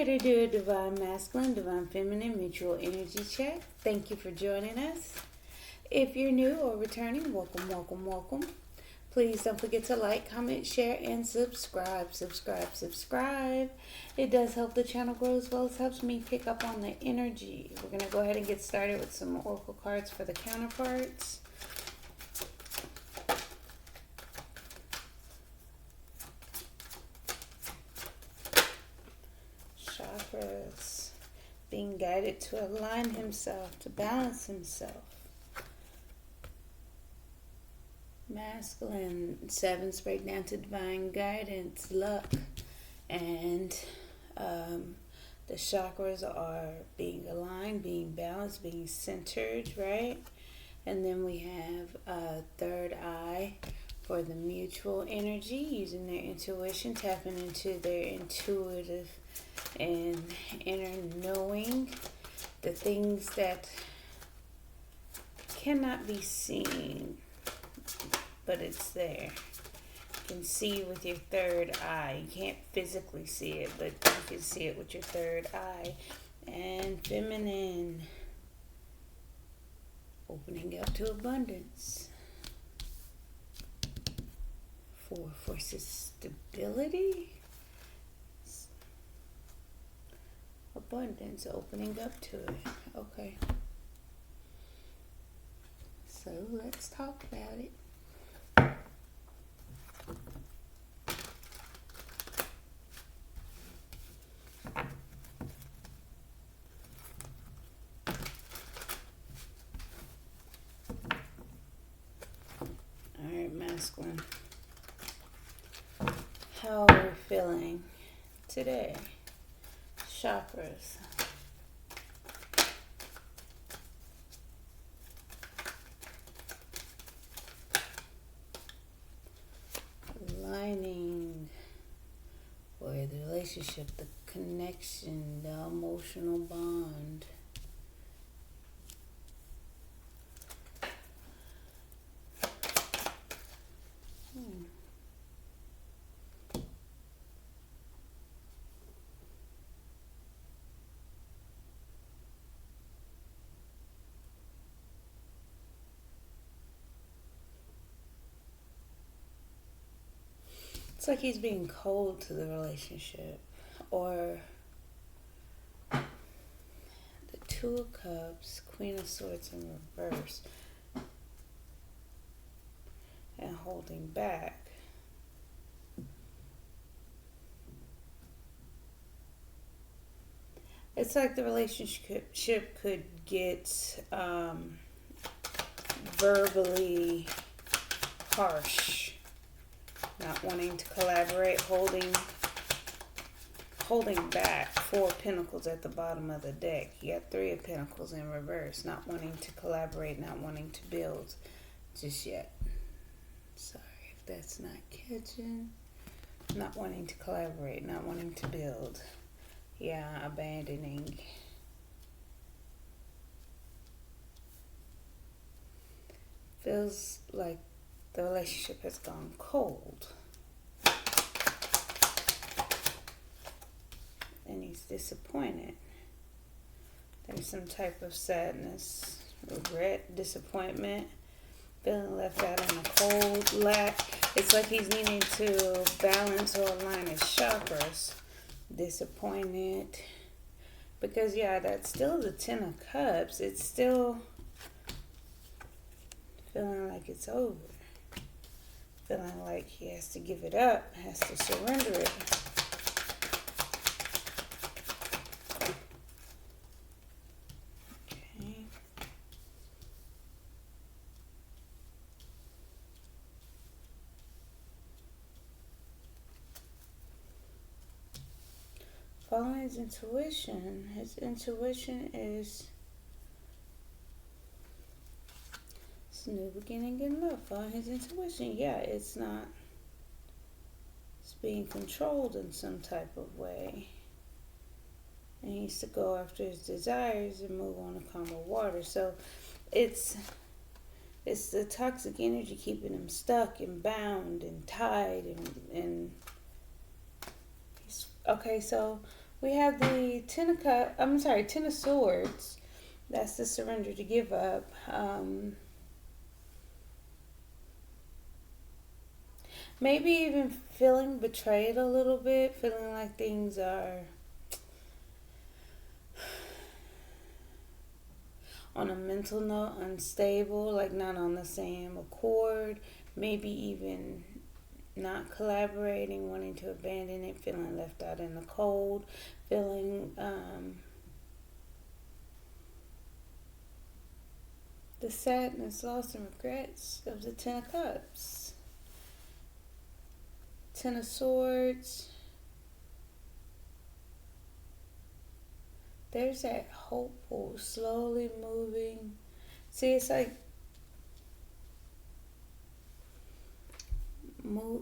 Here to do a divine masculine, divine feminine mutual energy check. Thank you for joining us. If you're new or returning, welcome, welcome, welcome. Please don't forget to like, comment, share, and subscribe. Subscribe. It does help the channel grow as well as helps me pick up on the energy. We're going to go ahead and get started with some oracle cards for the counterparts. Chakras. Being guided to align himself, to balance himself. Masculine, sevens break down to divine guidance, luck, and the chakras are being aligned, being balanced, being centered, right? And then we have a third eye for the mutual energy, using their intuition, tapping into their intuitive and inner knowing, the things that cannot be seen, but it's there. You can see with your third eye. You can't physically see it, but you can see it with your third eye. And feminine, opening up to abundance. For stability, abundance, opening up to it. Okay. So let's talk about it. Alright, masculine. How are we feeling today? Chakras. Aligning for the relationship, the connection, the emotional bond. It's like he's being cold to the relationship, or the Two of Cups, Queen of Swords in reverse, and holding back. It's like the relationship could get verbally harsh. Not wanting to collaborate, holding back. Four of Pentacles at the bottom of the deck. You got Three of Pentacles in reverse. Not wanting to collaborate, not wanting to build just yet. Sorry if that's not catching. Not wanting to collaborate, not wanting to build. Yeah, abandoning. Feels like the relationship has gone cold. And he's disappointed. There's some type of sadness, regret, disappointment, feeling left out in the cold, lack. It's like he's needing to balance or align his chakras. Disappointed. Because, yeah, that's still the Ten of Cups. It's still feeling like it's over. Feeling like he has to give it up, has to surrender it. Okay. Following his intuition. His intuition is new beginning in love. Following his intuition. Yeah, it's not. It's being controlled in some type of way. And he needs to go after his desires and move on to calmer water. So it's the toxic energy keeping him stuck and bound and tied and he's okay. So We have the Ten of Swords. That's the surrender to give up. Maybe even feeling betrayed a little bit, feeling like things are on a mental note unstable, like not on the same accord, maybe even not collaborating, wanting to abandon it, feeling left out in the cold, feeling the sadness, loss, and regrets of the Ten of Cups. Ten of Swords. There's that hopeful, slowly moving. See, it's like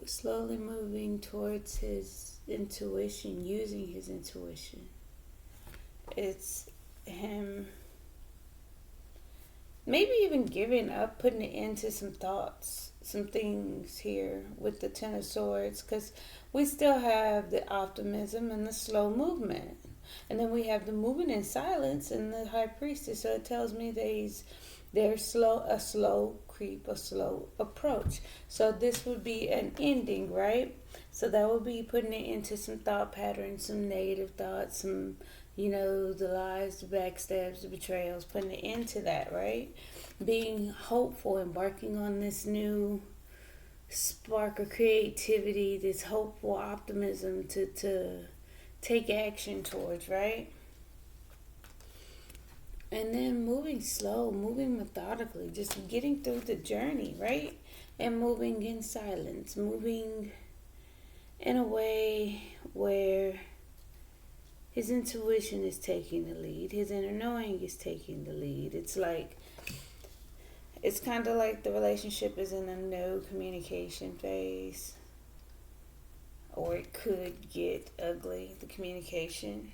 slowly moving towards his intuition, using his intuition. It's him maybe even giving up, putting it into some thoughts, some things here with the Ten of Swords, because we still have the optimism and the slow movement. And then we have the movement in silence and the High Priestess. So it tells me that there's a slow creep, a slow approach. So this would be an ending, right? So that would be putting it into some thought patterns, some negative thoughts, some, the lies, the backstabs, the betrayals, putting it into that, right? Being hopeful, embarking on this new spark of creativity, this hopeful optimism to take action towards, right? And then moving slow, moving methodically, just getting through the journey, right? And moving in silence, moving in a way where his intuition is taking the lead, his inner knowing is taking the lead. It's kind of like the relationship is in a no communication phase. Or it could get ugly, the communication.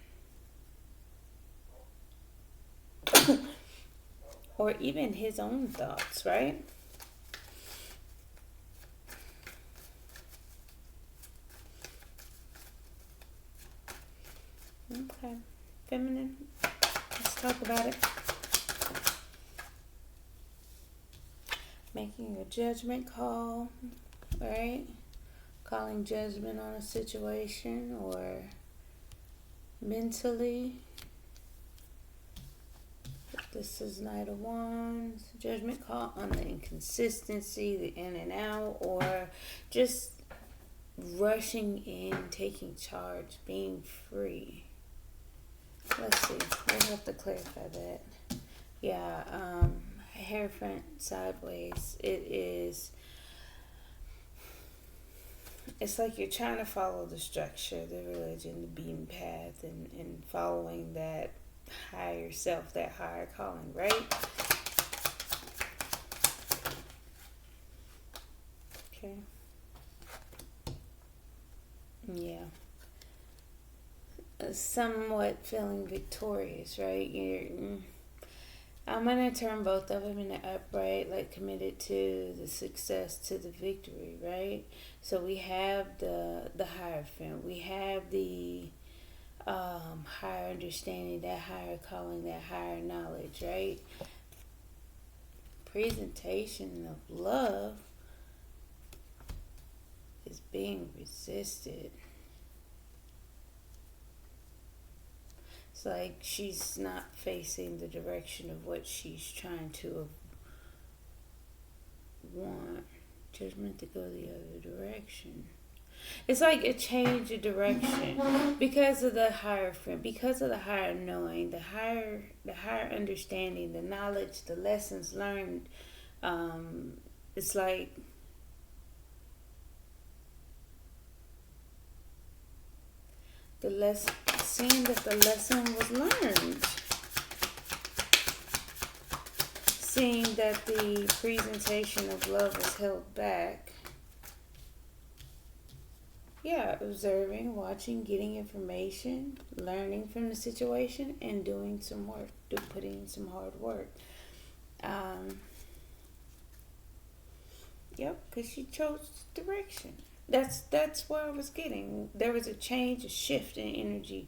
Or even his own thoughts, right? Okay. Feminine. Let's talk about it. Making a judgment call, right? Calling judgment on a situation, or mentally. This is Knight of Wands. Judgment call on the inconsistency, the in and out, or just rushing in, taking charge, being free. Let's see. We'll have to clarify that. Yeah, hair front sideways. It's like you're trying to follow the structure, the religion, the beaten path, and following that higher self, that higher calling, right? Okay. Yeah. Somewhat feeling victorious, right? I'm going to turn both of them in the upright, like committed to the success, to the victory, right? So we have the Hierophant. We have the higher understanding, that higher calling, that higher knowledge, right? Presentation of love is being resisted. It's like she's not facing the direction of what she's trying to want. Judgment to go the other direction. It's like a change of direction because of the Hierophant, because of the higher knowing, the higher understanding, the knowledge, the lessons learned. It's like seeing that the lesson was learned, seeing that the presentation of love was held back. Yeah, observing, watching, getting information, learning from the situation, and doing some work, putting in some hard work. Yep, because she chose direction. That's where I was getting. There was a change, a shift in energy,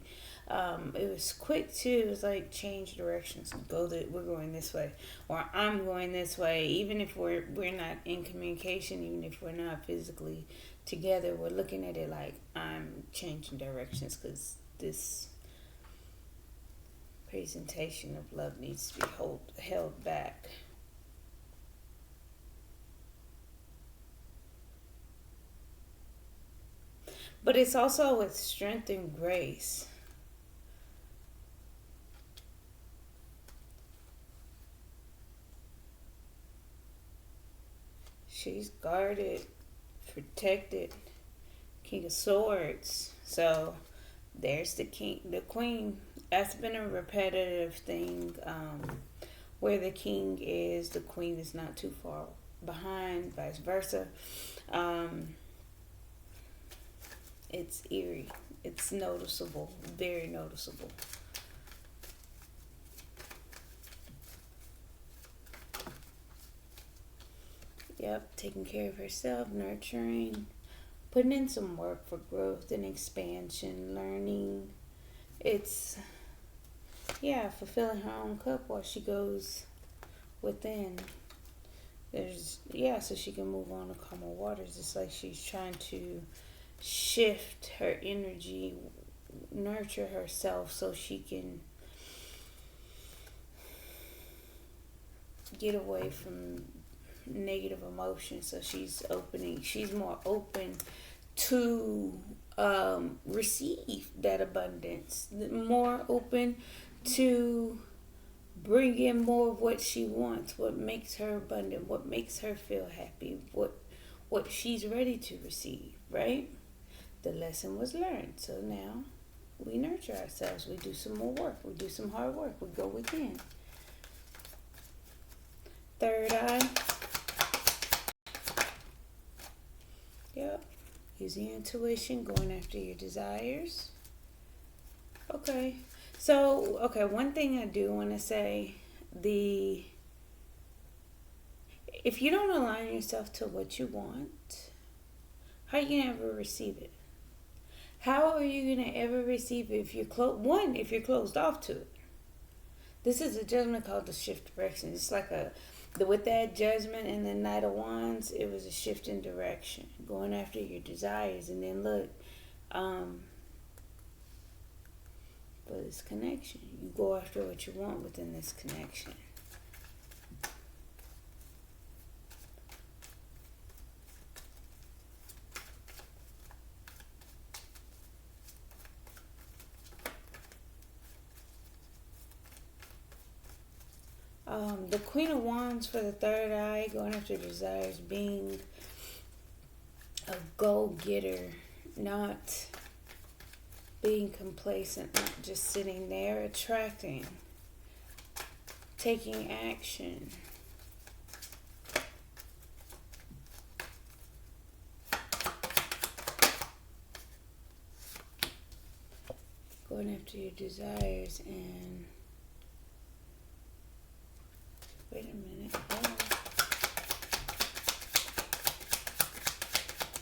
It was quick too. It was like change directions. We're going this way, or I'm going this way. Even if we're not in communication, even if we're not physically together, we're looking at it like I'm changing directions because this presentation of love needs to be held back. But it's also with strength and grace. She's guarded, protected, King of Swords. So there's the queen. That's been a repetitive thing. Where the king is, the queen is not too far behind, vice versa. It's eerie. It's noticeable, very noticeable. Yep, taking care of herself, nurturing, putting in some work for growth and expansion, learning. It's, fulfilling her own cup while she goes within. So she can move on to calmer waters. It's like she's trying to shift her energy, nurture herself so she can get away from negative emotions. So she's more open to receive that abundance, more open to bring in more of what she wants, what makes her abundant, what makes her feel happy, what she's ready to receive, right? The lesson was learned. So now we nurture ourselves. We do some more work. We do some hard work. We go within. Third eye. Yep. Using intuition, going after your desires. Okay. So, one thing I do want to say, if you don't align yourself to what you want, how are you going to ever receive it? How are you going to ever receive it if you're closed off to it? This is a judgment called the shift direction. It's like with that judgment and the Knight of Wands, it was a shift in direction, going after your desires. And then look, for this connection, you go after what you want within this connection. The Queen of Wands for the third eye, going after desires, being a go-getter, not being complacent, not just sitting there, attracting, taking action. Going after your desires and wait a minute.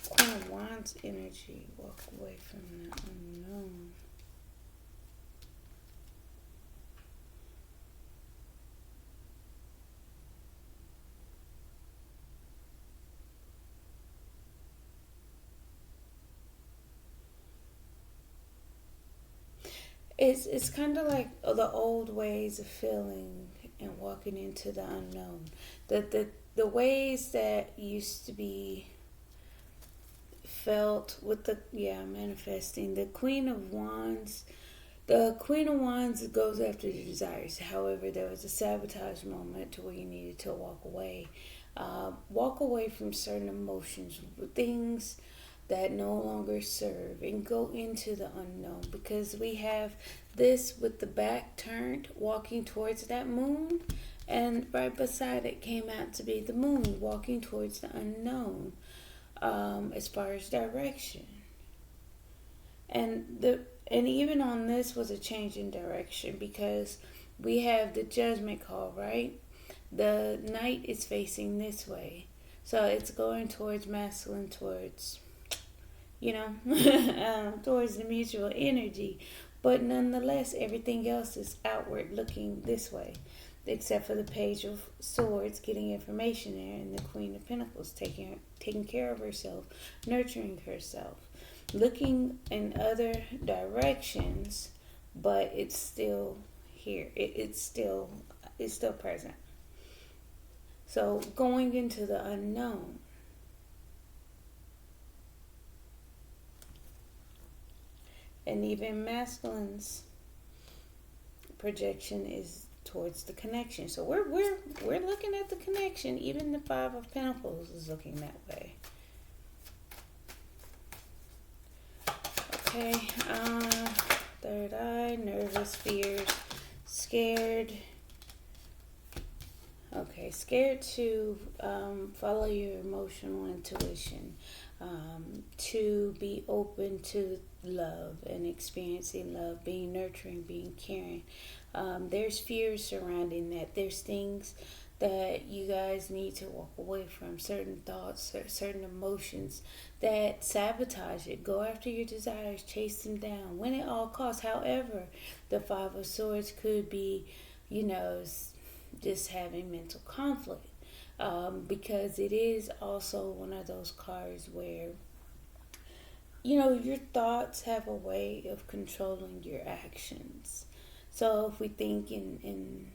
Queen of Wands energy. Walk away from the unknown. It's kind of like the old ways of feeling and walking into the unknown. The ways that used to be felt with manifesting. The Queen of Wands goes after your desires. However, there was a sabotage moment to where you needed to walk away. Walk away from certain emotions, things that no longer serve, and go into the unknown, because we have this with the back turned walking towards that moon, and right beside it came out to be the moon walking towards the unknown, as far as direction. And even on this was a change in direction, because we have the judgment call, right? The Knight is facing this way, so it's going towards masculine, towards towards the mutual energy, But nonetheless, everything else is outward looking this way, except for the Page of Swords getting information there, and the Queen of Pentacles taking care of herself, nurturing herself, looking in other directions, but it's still here. It's still present. So going into the unknown. And even masculine's projection is towards the connection. So we're looking at the connection. Even the Five of Pentacles is looking that way. Okay, third eye, nervous, fears, scared. Okay, scared to follow your emotional intuition, to be open to love and experiencing love, being nurturing, being caring. There's fears surrounding that. There's things that you guys need to walk away from, certain thoughts, certain emotions that sabotage it. Go after your desires, chase them down, win at all costs. However, the Five of Swords could be, just having mental conflict, because it is also one of those cards where your thoughts have a way of controlling your actions. So if we think in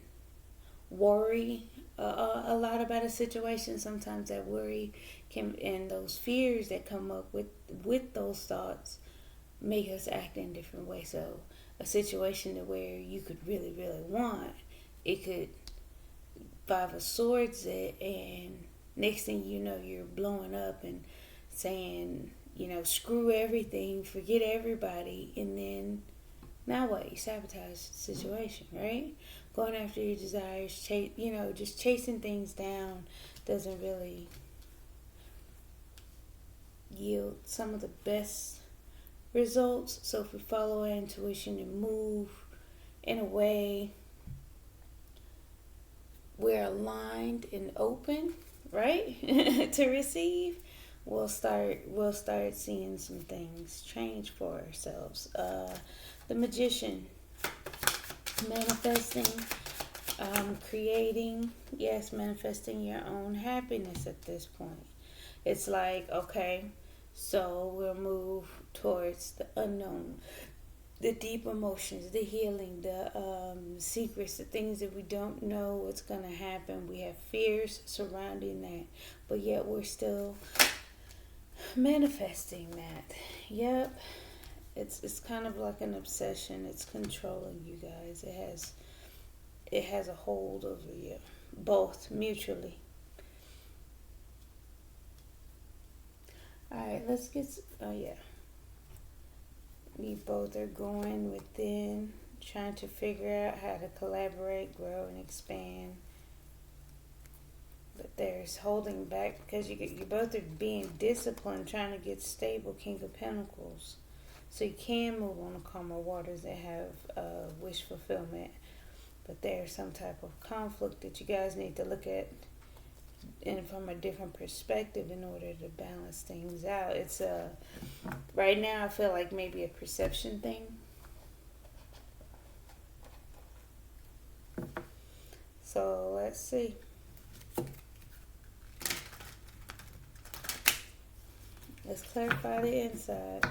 worry a lot about a situation, sometimes that worry can, and those fears that come up with those thoughts, make us act in different ways. So a situation where you could really, really want, it could Five of Swords it, and next thing you know, you're blowing up and saying, screw everything, forget everybody, and then now what? You sabotage the situation, right? Going after your desires, just chasing things down doesn't really yield some of the best results. So if we follow our intuition and move in a way we're aligned and open, right, to receive, we'll start seeing some things change for ourselves. The Magician, manifesting, creating, yes, manifesting your own happiness at this point. It's like, okay, so we'll move towards the unknown, the deep emotions, the healing, the secrets, the things that we don't know what's going to happen. We have fears surrounding that, but yet we're still manifesting that. Yep. It's kind of like an obsession. It's controlling you guys. It has a hold over you, both mutually. All right, let's get. Oh yeah. We both are going within, trying to figure out how to collaborate, grow, and expand. But there's holding back because you both are being disciplined, trying to get stable. King of Pentacles. So you can move on the calmer waters that have wish fulfillment. But there's some type of conflict that you guys need to look at and from a different perspective in order to balance things out. It's right now I feel like maybe a perception thing. So let's see. Let's clarify the inside.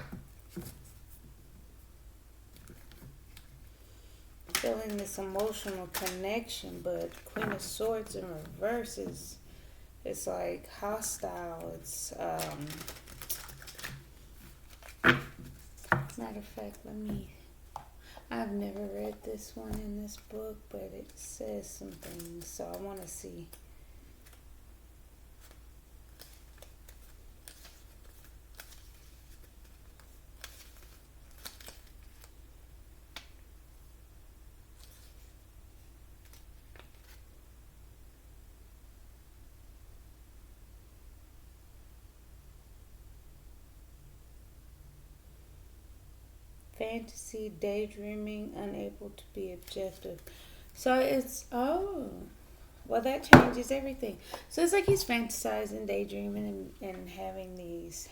Feeling this emotional connection, but Queen of Swords in reverse is, it's like hostile. It's matter of fact, I've never read this one in this book, but it says some things, so I want to see. Fantasy, daydreaming, unable to be objective. So it's, well, that changes everything. So it's like he's fantasizing, daydreaming, and having these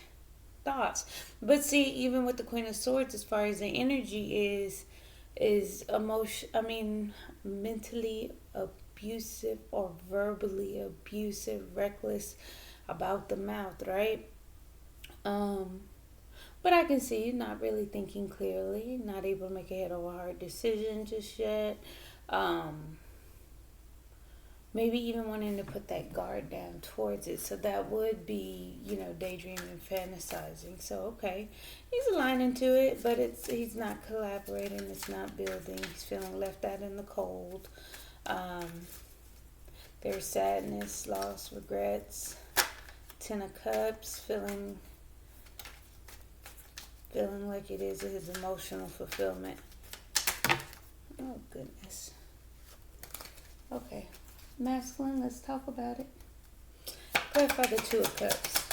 thoughts. But see, even with the Queen of Swords, as far as the energy is, is mentally abusive or verbally abusive, reckless about the mouth, right? But I can see not really thinking clearly, not able to make a head over heart decision just yet. Um, Maybe even wanting to put that guard down towards it. So that would be, daydreaming, fantasizing. So okay, he's aligning to it, but he's not collaborating. It's not building. He's feeling left out in the cold. Um, there's sadness, loss, regrets. Ten of Cups, feeling like it is his emotional fulfillment. Oh goodness. Okay. Masculine, let's talk about it. Clarify the Two of Cups.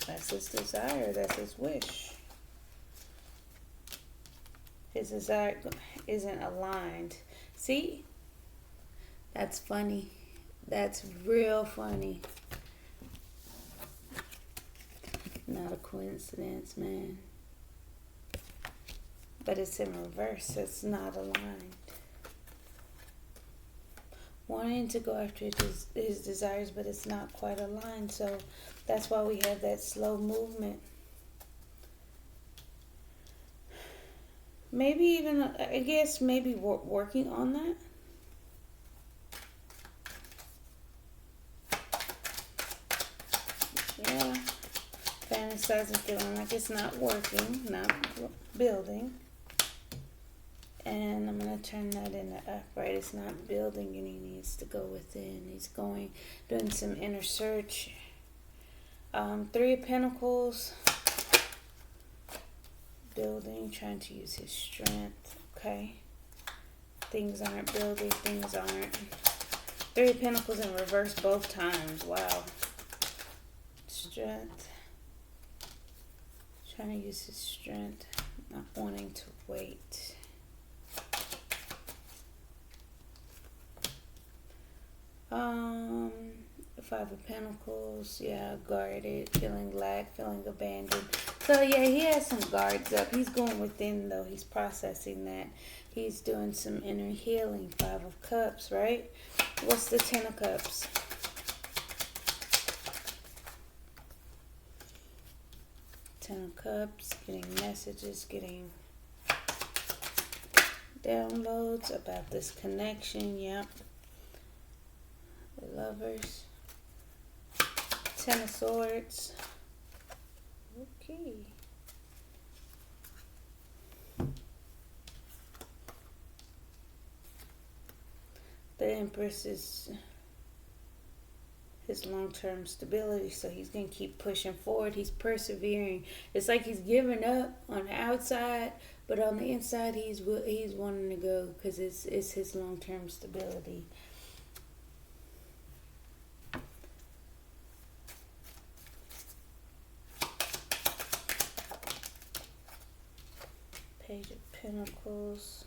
That's his desire. That's his wish. His desire isn't aligned. See? That's funny. That's real funny. Not a coincidence, man. But it's in reverse. It's not aligned. Wanting to go after his desires, but it's not quite aligned. So that's why we have that slow movement. Maybe even, I guess, maybe working on that. Yeah. Fantasizing, feeling like it's not working, not building. And I'm going to turn that into upright. It's not building and he needs to go within. He's doing some inner search. Three of Pentacles. Building, trying to use his strength. Okay. Things aren't building, things aren't. Three of Pentacles in reverse both times. Wow. Strength. Trying to use his strength. Not wanting to wait. Five of Pentacles, yeah, guarded, feeling lack, feeling abandoned. So yeah, he has some guards up. He's going within though. He's processing that. He's doing some inner healing. Five of Cups, right? What's the Ten of Cups? Ten of Cups, getting messages, getting downloads about this connection. Yep. The Lovers. Ten of Swords. Okay. The Empress is his long-term stability, so he's going to keep pushing forward. He's persevering. It's like he's giving up on the outside, but on the inside he's wanting to go because it's his long-term stability. Page of Pentacles.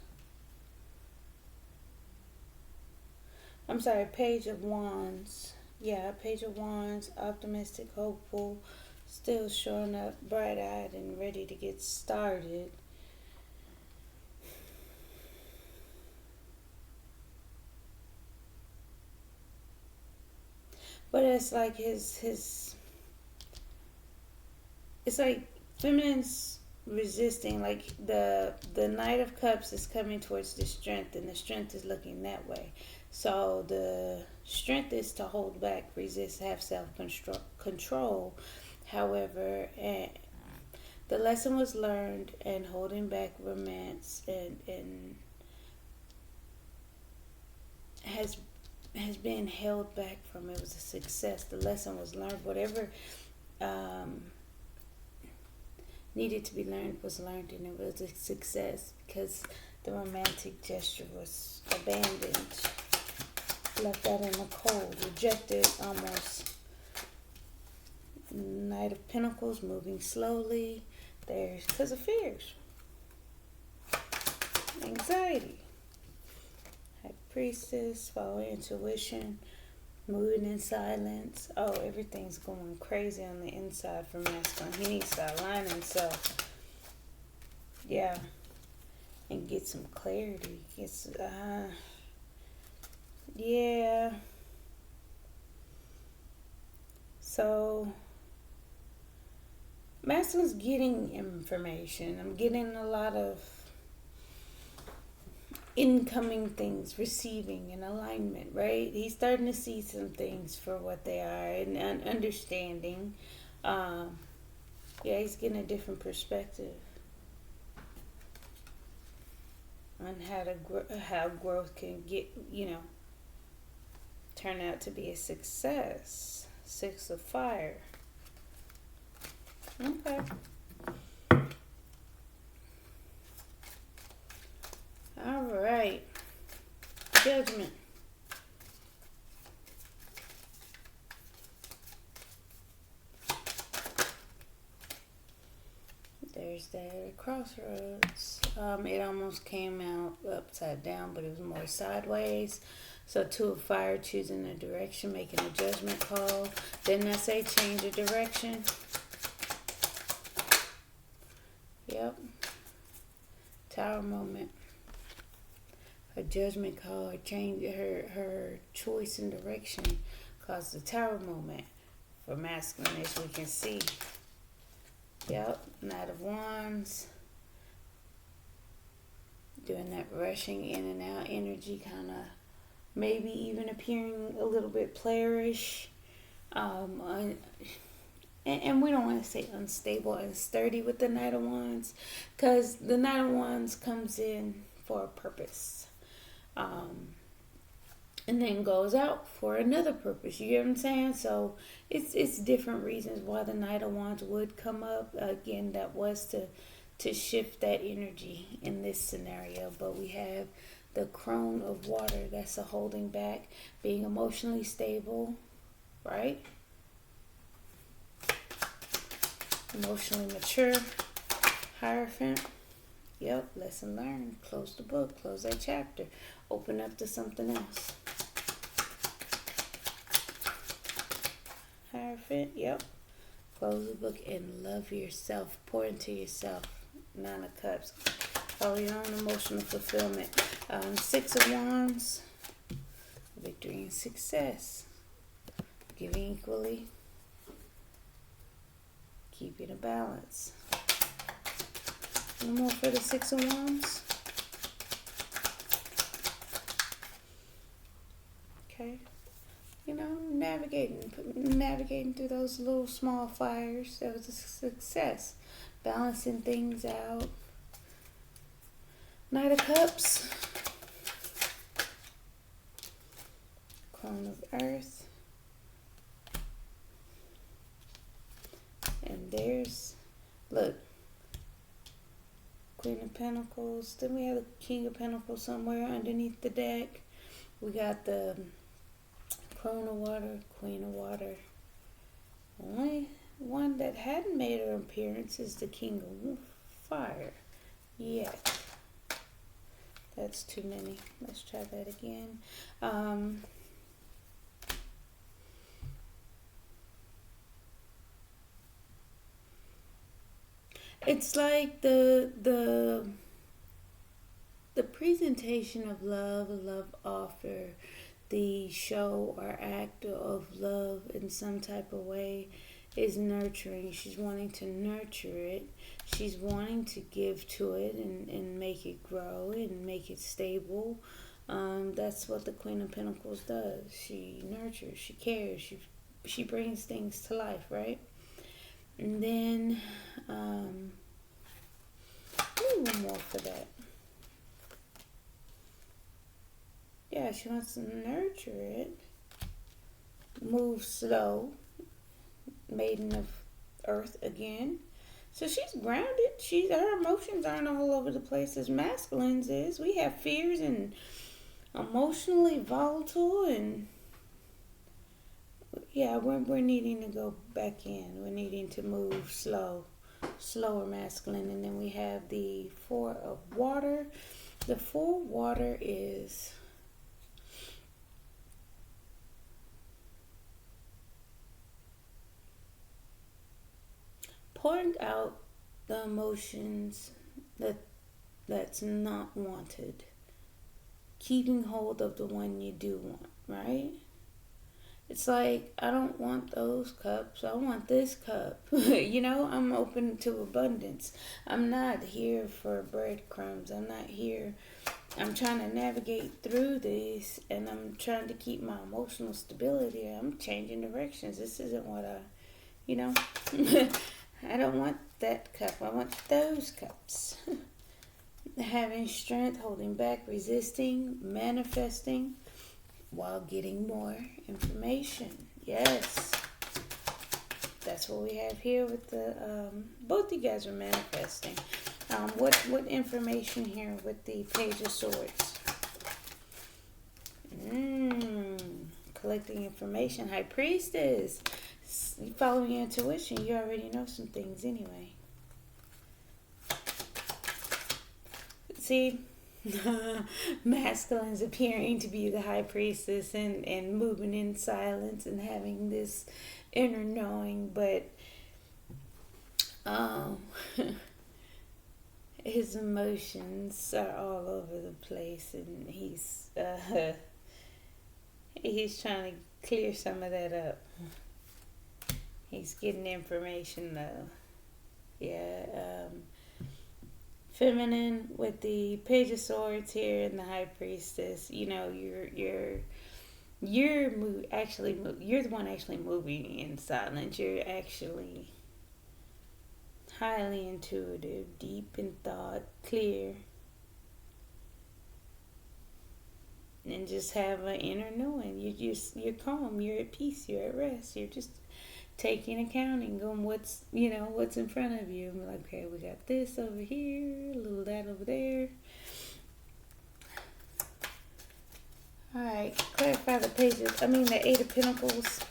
I'm sorry, Page of Wands. Yeah, Page of Wands, optimistic, hopeful, still showing up bright-eyed and ready to get started. But it's like it's like feminine's resisting, like the Knight of Cups is coming towards the strength and the strength is looking that way. So the strength is to hold back, resist, have self-control. However, the lesson was learned, and holding back romance and has been held back from. It was a success. The lesson was learned. Whatever needed to be learned was learned, and it was a success because the romantic gesture was abandoned, left out in the cold, rejected almost. Knight of Pentacles, moving slowly. There's because of fears, anxiety. High Priestess, follow intuition, moving in silence. Oh, everything's going crazy on the inside for masculine. He needs to align himself. Yeah, and get some clarity. Yeah. So Masculine's getting information. I'm getting a lot of incoming things, receiving and alignment, right? He's starting to see some things for what they are and understanding. Um, yeah, he's getting a different perspective on how growth can turn out to be a success. 6 of fire. Okay. All right. Judgment. There's that crossroads. It almost came out upside down, but it was more sideways. So 2 of fire, choosing a direction, making a judgment call. Didn't I say change of direction? Yep. Tower moment. Her judgment call, her change, her choice in direction caused the tower moment for masculine, as we can see. Yep. Knight of Wands. Doing that rushing in and out energy, kind of maybe even appearing a little bit playerish. And we don't want to say unstable and sturdy with the Knight of Wands, because the Knight of Wands comes in for a purpose, and then goes out for another purpose. You get what I'm saying? So it's different reasons why the Knight of Wands would come up. Again, that was to shift that energy in this scenario. But we have the crone of water. That's a holding back, being emotionally stable, right? Emotionally mature. Hierophant. Yep, lesson learned. Close the book. Close that chapter. Open up to something else. Hierophant. Yep. Close the book and love yourself. Pour into yourself. 9 of Cups. Follow your own emotional fulfillment. 6 of Wands. Victory and success. Giving equally. Keeping a balance. One more for the 6 of Wands. Okay. Navigating through those little small fires. That was a success. Balancing things out. Knight of Cups. Crone of Earth. And look, Queen of Pentacles. Then we have the King of Pentacles somewhere underneath the deck. We got the Crone of Water, Queen of Water. Only one that hadn't made her appearance is the King of Fire. Yet. That's too many. Let's try that again. It's like the presentation of love, a love offer, the show or act of love in some type of way is nurturing. She's wanting to nurture it. She's wanting to give to it and make it grow and make it stable. That's what the Queen of Pentacles does. She nurtures, she cares, she brings things to life, right? And then, one more for that. Yeah, she wants to nurture it. Move slow. Maiden of Earth again. So she's grounded. Her emotions aren't all over the place as masculines is. We have fears and emotionally volatile, and yeah, we're needing to go back in. We're needing to move slower masculine. And then we have the 4 of Water. The 4 of Water is pouring out the emotions that that's not wanted. Keeping hold of the one you do want, right? It's like, I don't want those cups. I want this cup. I'm open to abundance. I'm not here for breadcrumbs. I'm not here. I'm trying to navigate through this, and I'm trying to keep my emotional stability. I'm changing directions. This isn't what I don't want that cup. I want those cups. Having strength, holding back, resisting, manifesting, while getting more information. Yes, that's what we have here with the both you guys are manifesting. What information here with the Page of Swords? Collecting information. High Priestess. Following your intuition. You already know some things anyway. See, masculines appearing to be the High Priestess and moving in silence and having this inner knowing, but his emotions are all over the place, and he's trying to clear some of that up. He's getting information though. Yeah. Feminine with the Page of Swords here and the High Priestess. You're the one actually moving in silence. You're actually highly intuitive, deep in thought, clear, and just have an inner knowing. You're calm. You're at peace. You're at rest. You're just taking accounting on what's in front of you. I'm like, okay, we got this over here, a little that over there. All right, clarify the Eight of Pentacles.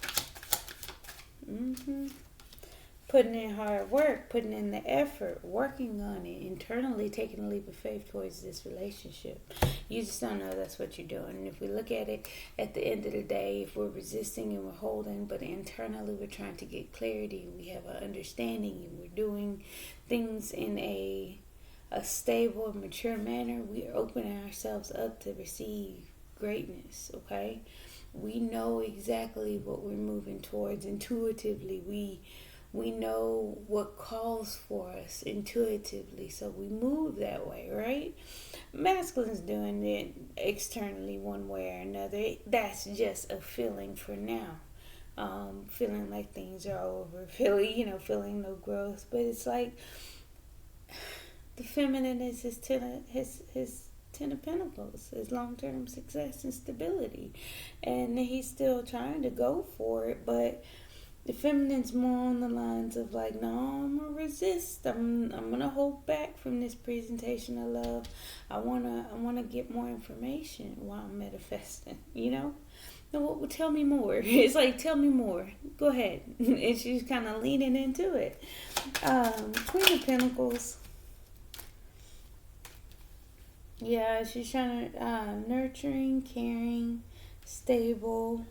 Putting in hard work, putting in the effort, working on it internally, taking a leap of faith towards this relationship. You just don't know that's what you're doing. And if we look at it at the end of the day, if we're resisting and we're holding, but internally we're trying to get clarity, we have an understanding, and we're doing things in a stable, mature manner, we are opening ourselves up to receive greatness, okay? We know exactly what we're moving towards intuitively. We know what calls for us intuitively, so we move that way, right? Masculine's doing it externally one way or another. That's just a feeling for now. Feeling like things are over, feeling no growth. But it's like the feminine is his Ten of Pentacles, his long-term success and stability. And he's still trying to go for it, but the feminine's more on the lines of like, no, I'm gonna resist. I'm gonna hold back from this presentation of love. I wanna get more information while I'm manifesting. No, tell me more. It's like, tell me more. Go ahead. And she's kind of leaning into it. Queen of Pentacles. Yeah, she's trying to nurturing, caring, stable.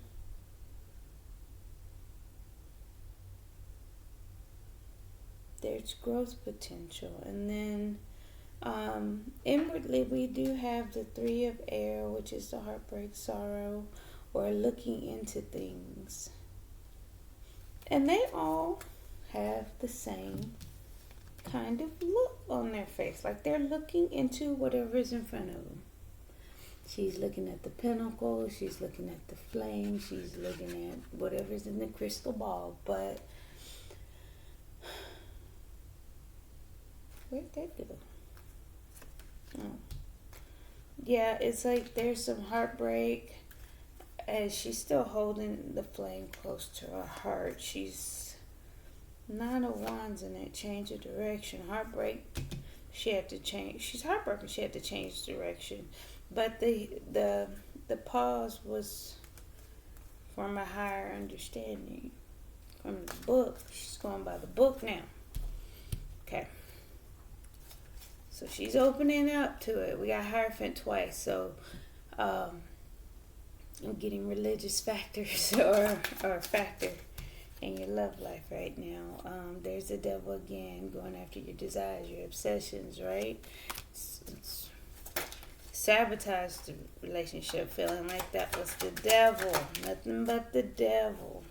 There's growth potential. And then inwardly we do have the Three of Air, which is the heartbreak, sorrow, or looking into things. And they all have the same kind of look on their face, like they're looking into whatever is in front of them. She's looking at the pentacle, she's looking at the flame, she's looking at whatever's in the crystal ball. But where'd that go? Oh. Yeah, it's like there's some heartbreak as she's still holding the flame close to her heart. She's Nine of Wands in it, change of direction. Heartbreak, she had to change. She's heartbroken, she had to change direction. But the pause was from a higher understanding. From the book. She's going by the book now. Okay. So she's opening up to it. We got Hierophant twice, so I'm getting religious factors or factor in your love life right now. There's the devil again going after your desires, your obsessions, right? It's sabotage the relationship, feeling like that was the devil, nothing but the devil.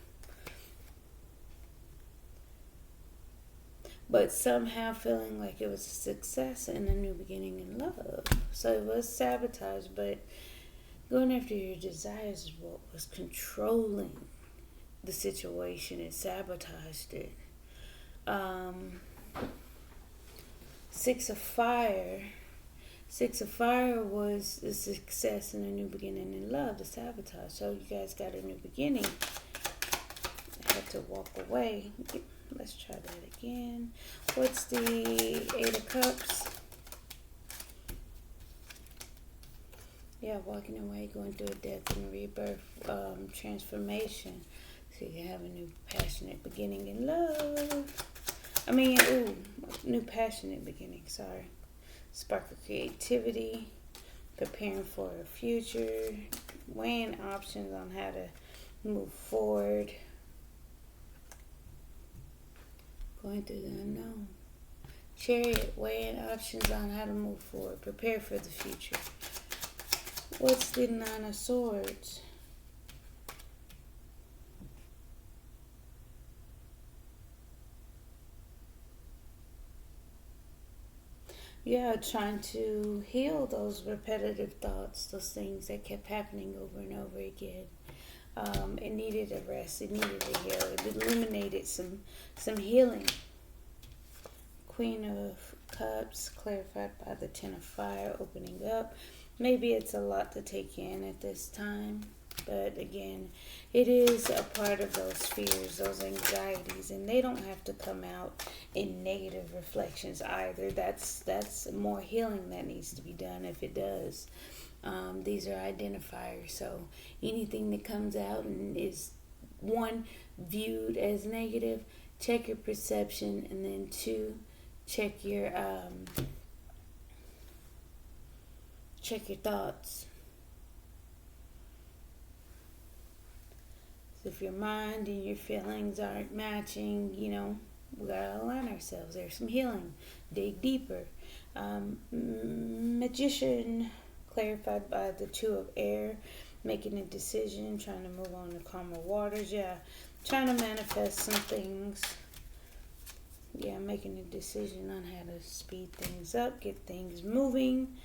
But somehow feeling like it was a success and a new beginning in love. So it was sabotage, but going after your desires is what was controlling the situation. It sabotaged it. Six of Fire. Six of Fire was the success and a new beginning in love, the sabotage. So you guys got a new beginning. I had to walk away. Let's try that again. What's the Eight of Cups? Yeah, walking away, going through a death and rebirth, transformation. So you have a new passionate beginning in love. New passionate beginning, sorry. Spark of creativity, preparing for a future, weighing options on how to move forward. Going through the unknown. Chariot, weighing options on how to move forward. Prepare for the future. What's the Nine of Swords? Yeah, trying to heal those repetitive thoughts, those things that kept happening over and over again. It needed a rest. It needed a heal. It illuminated some healing. Queen of Cups, clarified by the Ten of Fire, opening up. Maybe it's a lot to take in at this time. But again, it is a part of those fears, those anxieties, and they don't have to come out in negative reflections either. That's more healing that needs to be done if it does. These are identifiers, so anything that comes out and is, one, viewed as negative, check your perception, and then two, check your thoughts. So if your mind and your feelings aren't matching, we gotta align ourselves. There's some healing. Dig deeper. Magician, clarified by the Two of Air, making a decision, trying to move on to calmer waters. Yeah, trying to manifest some things. Yeah, making a decision on how to speed things up, get things moving.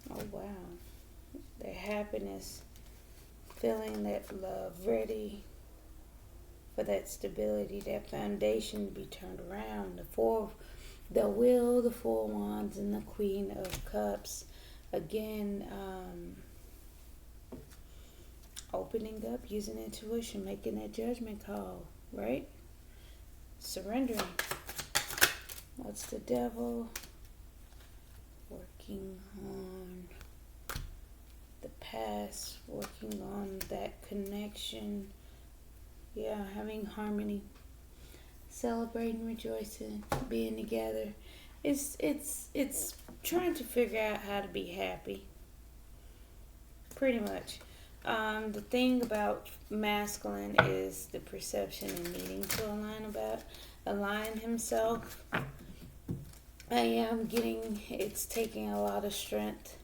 Oh, wow. Their happiness, feeling that love, ready for that stability, that foundation to be turned around. The Wheel, the Four of Wands, and the Queen of Cups. Again, opening up, using intuition, making that judgment call, right? Surrendering. What's the Devil? Working on the past, working on that connection. Yeah, having harmony, celebrating, rejoicing, being together. It's trying to figure out how to be happy. Pretty much. The thing about masculine is the perception and needing to align himself. I am getting, it's taking a lot of strength.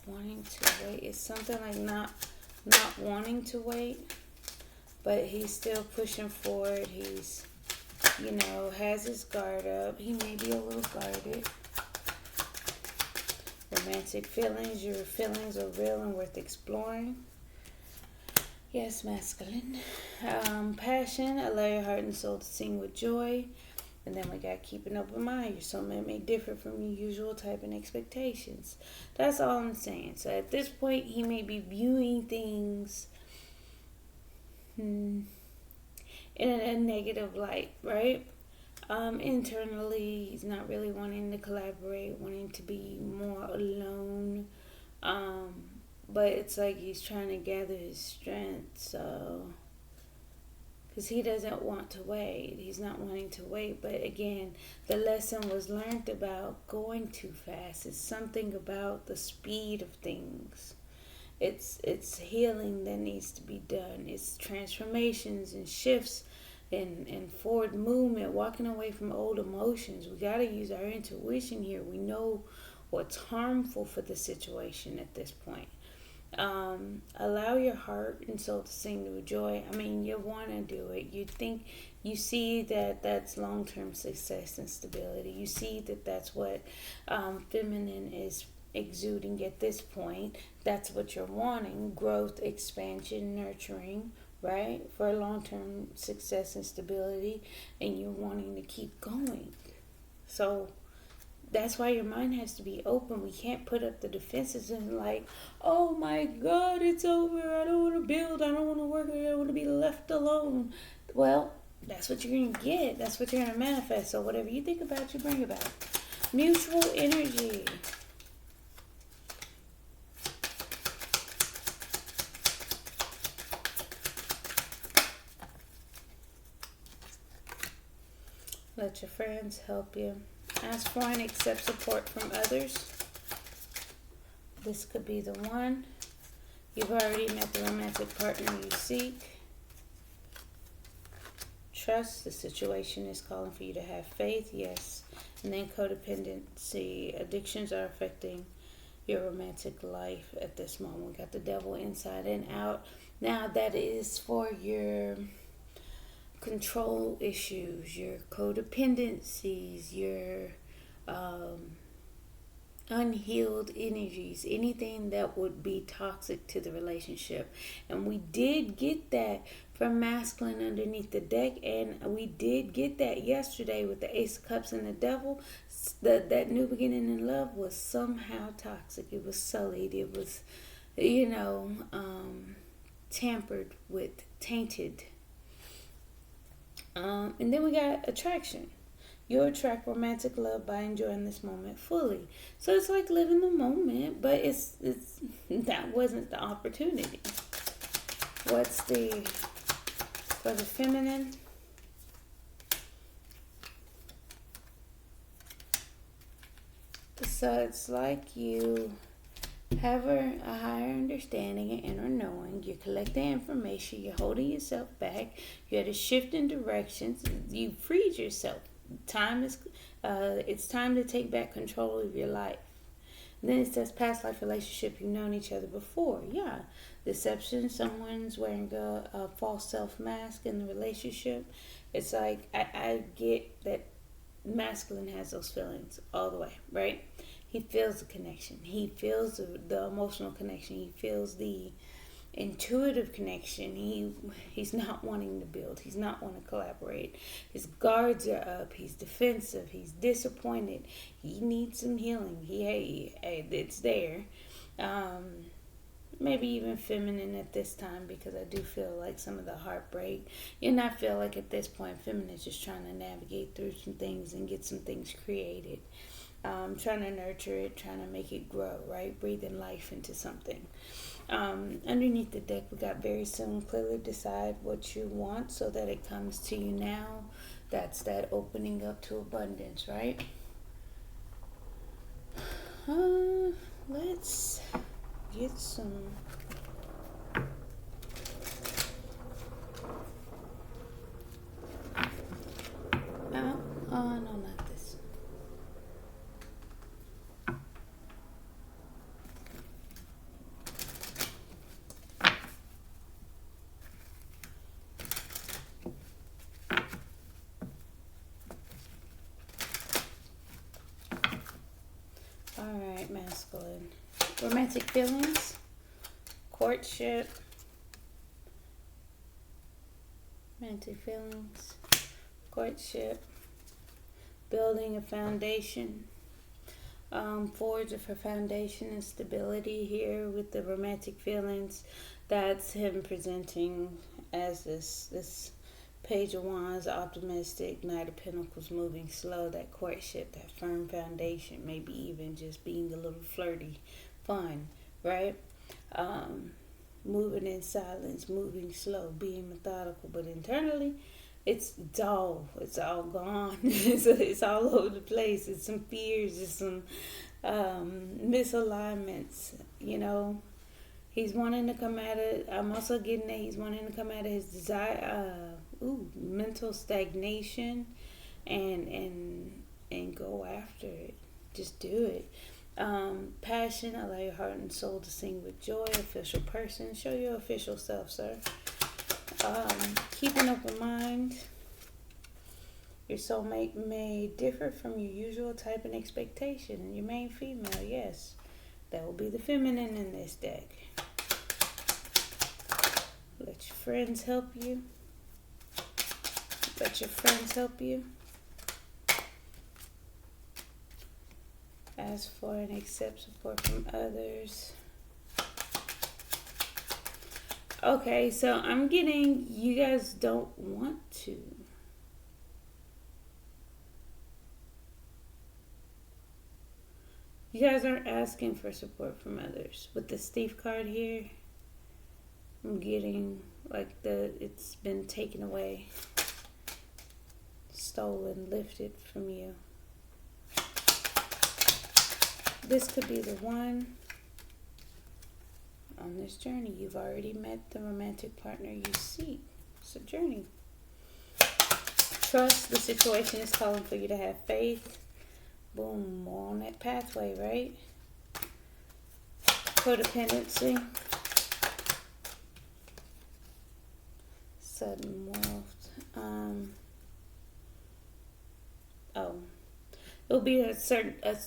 Wanting to wait. It's something like not wanting to wait, but he's still pushing forward. He's, has his guard up. He may be a little guarded. Romantic feelings. Your feelings are real and worth exploring. Yes, masculine. Passion. Allow your heart and soul to sing with joy. And then we got keep an open mind. Your soulmate may differ from your usual type and expectations. That's all I'm saying. So at this point, he may be viewing things in a negative light, right? Internally, he's not really wanting to collaborate, wanting to be more alone. But it's like he's trying to gather his strength. So because he doesn't want to wait. He's not wanting to wait. But again, the lesson was learned about going too fast. It's something about the speed of things. It's healing that needs to be done. It's transformations and shifts and forward movement, walking away from old emotions. We got to use our intuition here. We know what's harmful for the situation at this point. Allow your heart and soul to sing with joy. I mean, you want to do it. You think, you see that that's long-term success and stability. You see that that's what feminine is exuding at this point. That's what you're wanting: growth, expansion, nurturing, right, for long-term success and stability, and you're wanting to keep going. So that's why your mind has to be open. We can't put up the defenses and like, oh my God, it's over. I don't want to build. I don't want to work. I don't want to be left alone. Well, that's what you're going to get. That's what you're going to manifest. So whatever you think about, you bring about. Mutual energy. Let your friends help you. Ask for and accept support from others. This could be the one. You've already met the romantic partner you seek. Trust. The situation is calling for you to have faith. Yes. And then codependency. Addictions are affecting your romantic life at this moment. We got the devil inside and out. Now that is for your control issues, your codependencies, your unhealed energies, anything that would be toxic to the relationship. And we did get that from masculine underneath the deck, and we did get that yesterday with the Ace of Cups and the devil. That new beginning in love was somehow toxic. It was sullied. It was, tampered with, tainted. And then we got attraction. You'll attract romantic love by enjoying this moment fully. So it's like living the moment, but it's that wasn't the opportunity. What's for the feminine? So it's like you have a higher understanding and inner knowing. You're collecting information. You're holding yourself back. You had a shift in directions. You freed yourself. It's time to take back control of your life. And then it says past life relationship. You've known each other before. Yeah. Deception. Someone's wearing a false self mask in the relationship. It's like I get that masculine has those feelings all the way, right? He feels the connection. He feels the emotional connection. He feels the intuitive connection. He's not wanting to build. He's not wanting to collaborate. His guards are up. He's defensive. He's disappointed. He needs some healing. It's there. Maybe even feminine at this time, because I do feel like some of the heartbreak. And I feel like at this point, feminine is just trying to navigate through some things and get some things created. Trying to nurture it, trying to make it grow, right? Breathing life into something. Underneath the deck, we got very soon. Clearly decide what you want so that it comes to you now. That's that opening up to abundance, right? Let's get some. No, not this. Alright, masculine. Romantic feelings, courtship, romantic feelings, courtship, building a foundation, forge of a foundation and stability here with the romantic feelings. That's him presenting as this Page of Wands, optimistic, Knight of Pentacles, moving slow, that courtship, that firm foundation, maybe even just being a little flirty, fun, right? moving in silence, moving slow, being methodical, but internally, it's all gone. It's all over the place. It's some fears, it's some misalignments. He's wanting to come at it. I'm also getting that he's wanting to come at his desire, mental stagnation, and go after it. Just do it. Passion, allow your heart and soul to sing with joy. Official person, show your official self, sir. Keep an open mind. Your soulmate may differ from your usual type and expectation. And your main female, yes, that will be the feminine in this deck. Let your friends help you. Let your friends help you. Ask for and accept support from others. Okay, so I'm getting you guys don't want to. You guys aren't asking for support from others. With the Steve card here, I'm getting like it's been taken away, stolen, lifted from you. This could be the one on this journey. You've already met the romantic partner you seek. It's a journey. Trust. The situation is calling for you to have faith. Boom, more on that pathway, right? Codependency. Sudden wealth. It'll be a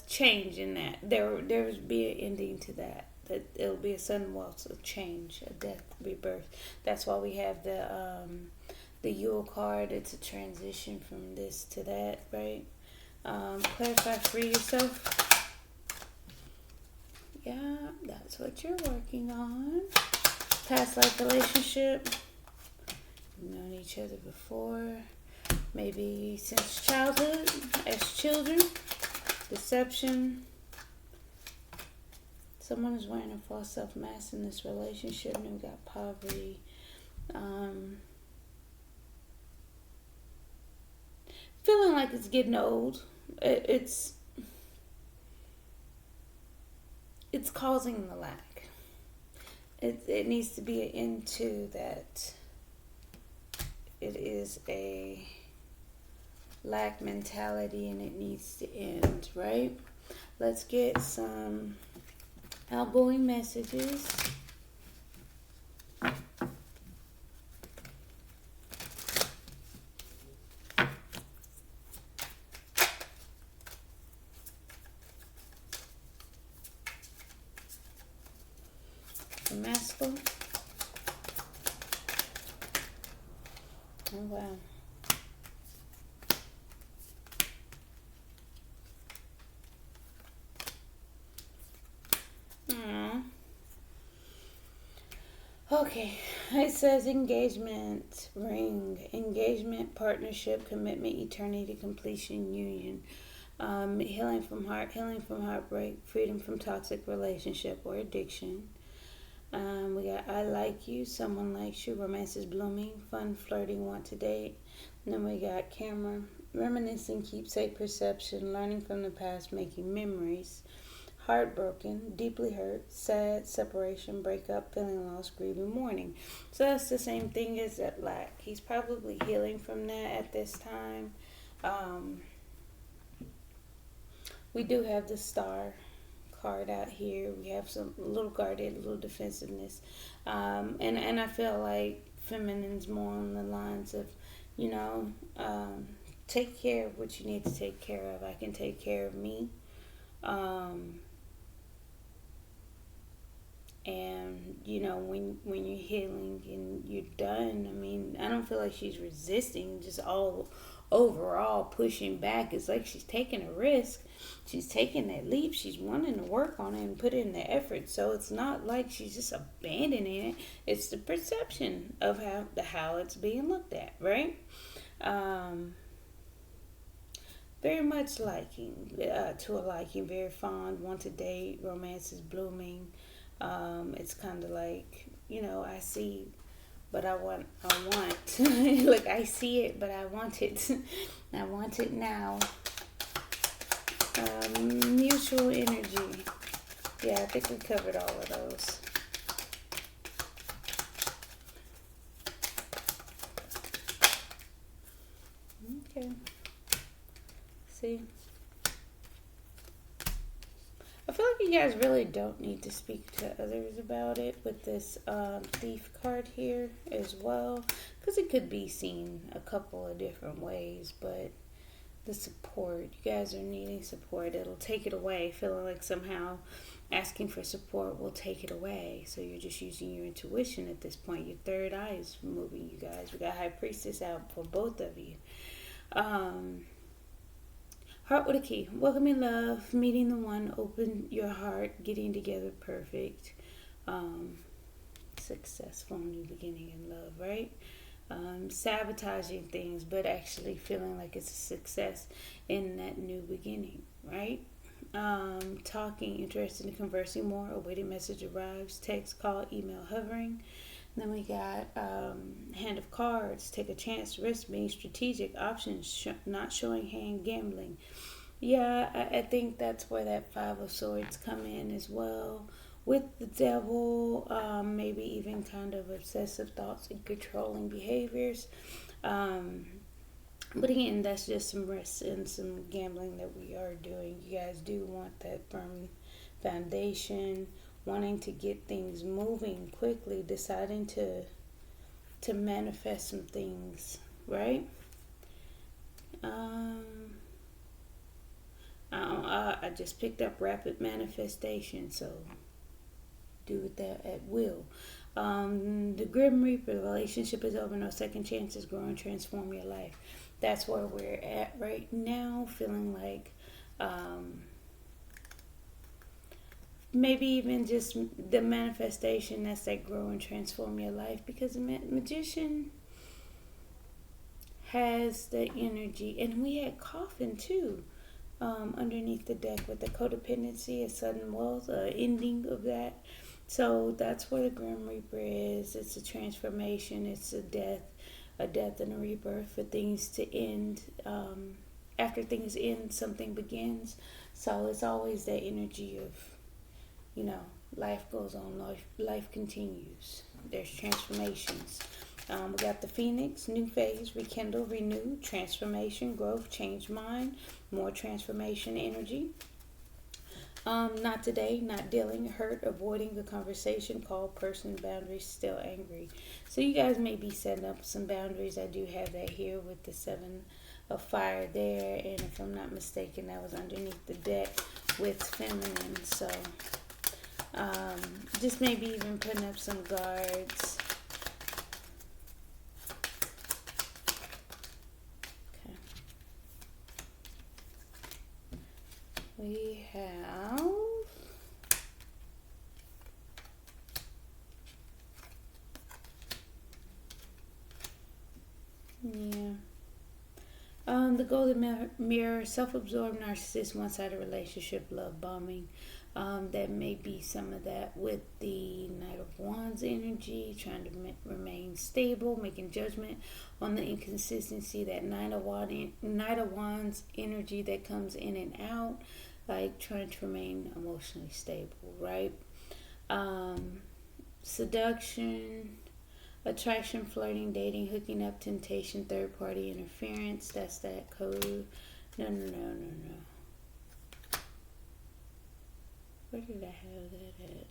change in that. There will be an ending to that. That it'll be a sudden wealth, a change, a death, rebirth. That's why we have the Yule card. It's a transition from this to that, right? Clarify, free yourself. Yeah, that's what you're working on. Past life relationship. You've known each other before. Maybe since childhood, as children. Deception. Someone is wearing a false self-mask in this relationship. And we've got poverty. Feeling like it's getting old. It's causing the lack. It needs to be an end to that. It is a lack mentality and it needs to end, right? Let's get some outgoing messages. Masculine. Oh wow. Okay, it says engagement, ring, engagement, partnership, commitment, eternity, completion, union, healing from heartbreak, freedom from toxic relationship or addiction. We got I like you, someone likes you, romance is blooming, fun, flirting, want to date. And then we got camera, reminiscing, keepsake, perception, learning from the past, making memories, heartbroken, deeply hurt, sad, separation, breakup, feeling lost, grieving, mourning. So that's the same thing as that lack. He's probably healing from that at this time. We do have the star card out here. We have some little guarded, little defensiveness, and I feel like feminine's more on the lines of, take care of what you need to take care of. I can take care of me, and when you're healing and you're done, I mean, I don't feel like she's resisting, just all overall pushing back. It's like she's taking a risk. She's taking that leap. She's wanting to work on it and put in the effort. So it's not like she's just abandoning it. It's the perception of how it's being looked at, right? Very much liking, to a liking, very fond, want to date, romance is blooming. It's kind of like, I see, but I want. Like, I see it, but I want it. I want it now. Mutual energy. Yeah, I think we covered all of those. Okay. See? I feel like you guys really don't need to speak to others about it with this thief card here as well, because it could be seen a couple of different ways, but the support, you guys are needing support. It'll take it away, feeling like somehow asking for support will take it away. So you're just using your intuition at this point. Your third eye is moving, you guys. We got High Priestess out for both of you. Heart with a key. Welcoming love, meeting the one, open your heart, getting together, perfect. Successful new beginning in love, right? Sabotaging things, but actually feeling like it's a success in that new beginning, right? Talking, interested in conversing more, awaiting message arrives, text, call, email, hovering. Then we got Hand of Cards, take a chance, risk, being strategic, options, not showing hand, gambling. Yeah, I think that's where that Five of Swords come in as well. With the devil, maybe even kind of obsessive thoughts and controlling behaviors. Um, but again, that's just some risks and some gambling that we are doing. You guys do want that firm foundation, wanting to get things moving quickly, deciding to manifest some things, right? Um, I just picked up rapid manifestation, so do with that at will. The Grim Reaper, the relationship is over, no second chances, grow and transform your life. That's where we're at right now, feeling like maybe even just the manifestation, that's that grow and transform your life, because the magician has the energy, and we had coffin too. Underneath the deck with the codependency, a sudden wealth, ending of that. So that's where the Grim Reaper is. It's a transformation. It's a death and a rebirth for things to end. After things end, something begins. So it's always that energy of, life goes on, life continues. There's transformations. We got the Phoenix, new phase, rekindle, renew, transformation, growth, change mind, more transformation energy. Not today, not dealing, hurt, avoiding the conversation, call, person, boundaries, still angry. So you guys may be setting up some boundaries. I do have that here with the Seven of Fire there, and if I'm not mistaken, that was underneath the deck with feminine. So just maybe even putting up some guards. We have the golden mirror, self-absorbed narcissist, one-sided relationship, love bombing. That may be some of that with the Knight of Wands energy, trying to remain stable, making judgment on the inconsistency, that Knight of Wands energy that comes in and out, like trying to remain emotionally stable, right? Seduction, attraction, flirting, dating, hooking up, temptation, third party interference. That's that code. No. Where did I have that at?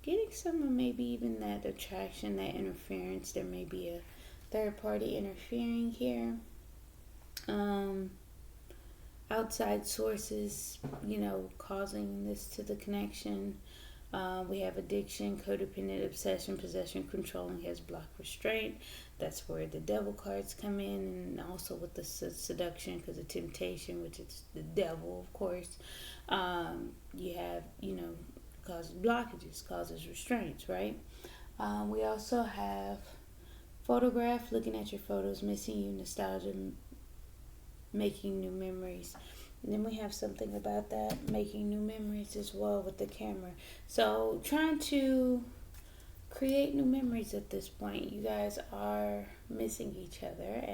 Getting some of maybe even that attraction, that interference. There may be a third party interfering here. Outside sources, causing this to the connection. We have addiction, codependent, obsession, possession, controlling, has blocked restraint. That's where the devil cards come in, and also with the seduction, because of temptation, which is the devil, of course. You have, causes blockages, causes restraints, right? We also have photograph, looking at your photos, missing you, nostalgia, making new memories. And then we have something about that, making new memories as well with the camera. So trying to create new memories at this point. You guys are missing each other,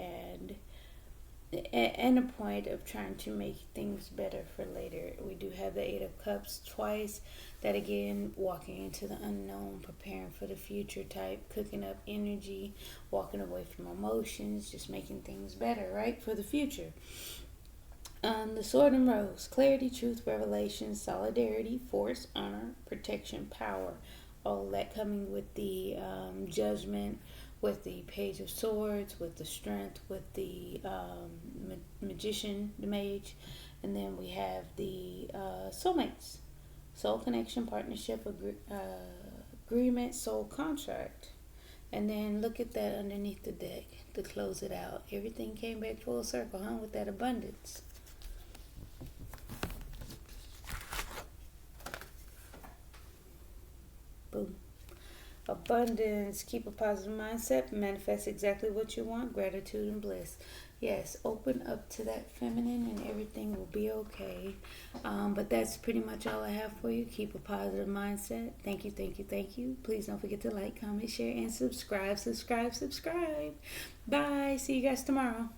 and a point of trying to make things better for later. We do have the Eight of Cups twice. That again, walking into the unknown, preparing for the future type, cooking up energy, walking away from emotions, just making things better, right, for the future. The Sword and Rose, clarity, truth, revelation, solidarity, force, honor, protection, power. All that coming with the judgment, with the Page of Swords, with the strength, with the magician, the mage. And then we have the soulmates, soul connection, partnership, agreement, soul contract. And then look at that underneath the deck to close it out. Everything came back full circle, huh, with that abundance. Boom. Abundance. Keep a positive mindset. Manifest exactly what you want. Gratitude and bliss. Yes, open up to that feminine and everything will be okay. But that's pretty much all I have for you. Keep a positive mindset. Thank you, thank you, thank you. Please don't forget to like, comment, share, and subscribe. Bye. See you guys tomorrow.